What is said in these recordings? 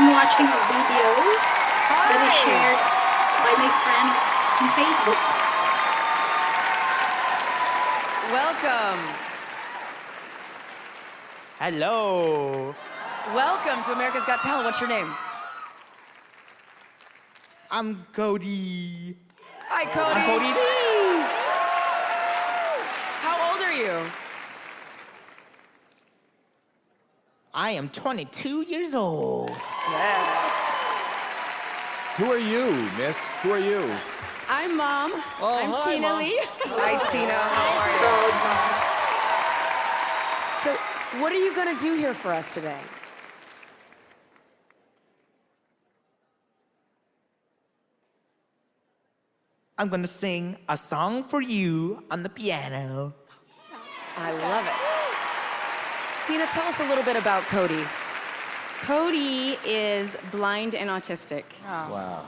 I'm watching a video that is shared by my friend on Facebook. Welcome. Hello. Welcome to America's Got Talent. What's your name? I'm Kodi. Hi, Kodi. I'm Kodi. How old are you? I am 22 years old. Yeah. Who are you, miss? Who are you? I'm Mom. Oh, I'm hi, Tina Mom. Lee. Hi, Tina. How are you? So, what are you going to do here for us today? I'm gonna sing a song for you on the piano. I love it. Tina, tell us a little bit about Kodi. Kodi is blind and autistic. Wow.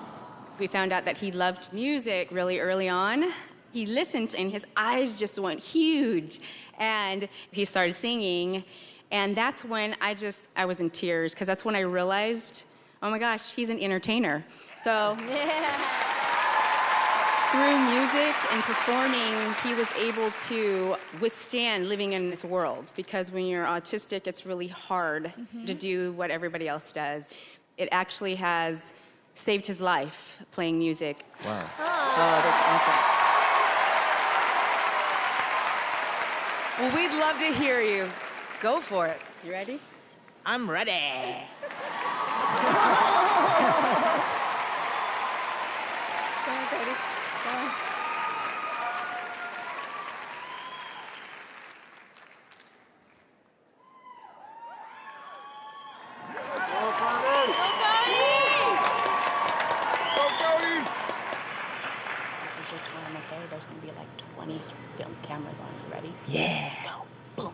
We found out that he loved music really early on. He listened and his eyes just went huge. And he started singing. And that's when I was in tears, because that's when I realized, oh my gosh, he's an entertainer. So, through music and performing, he was able to withstand living in this world, because when you're autistic, it's really hard to do what everybody else does. It actually has saved his life playing music. Wow. Oh, that's awesome. Well, we'd love to hear you. Go for it. You ready? I'm ready. Go on, Kodi. Go on. This is your time, okay? There's gonna be like 20 film cameras on you. Ready? Yeah. Go. Boom.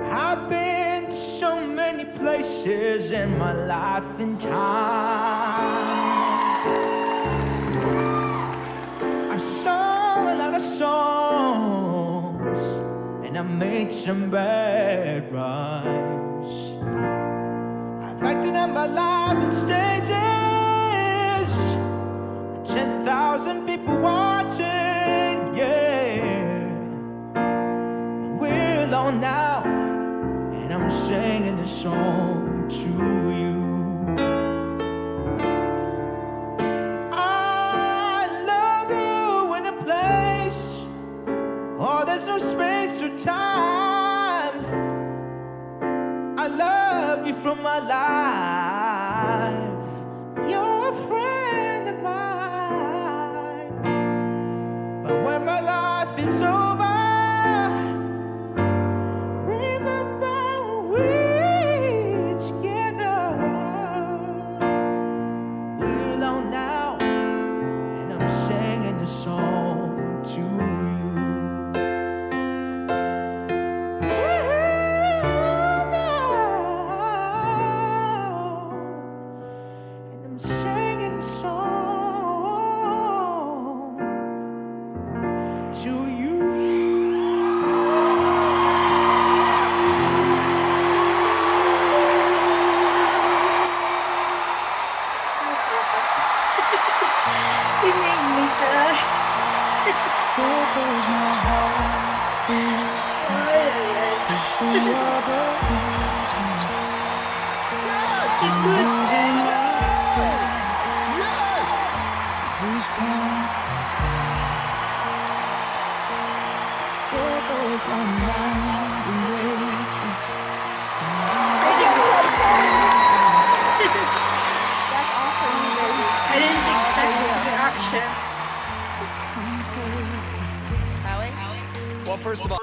I've been to so many places in my life and time. I've sung a lot of songs, and I made some bad rhymes. I've acted out my life on stages, 10,000 people watching, yeah. We're alone now, and I'm singing this song to you. I love you in a place, oh, there's no space or time. I love you from my life. You're a friend of mine. But when my life is over, a song to you. And I'm singing a song to you. You made me cry. There goes my heart beating to see all the reasons He's good. losing myself. Yes! Who's gone? There goes my mind racing. That's awesome. I didn't expect the reaction. Howie? Well, first of all,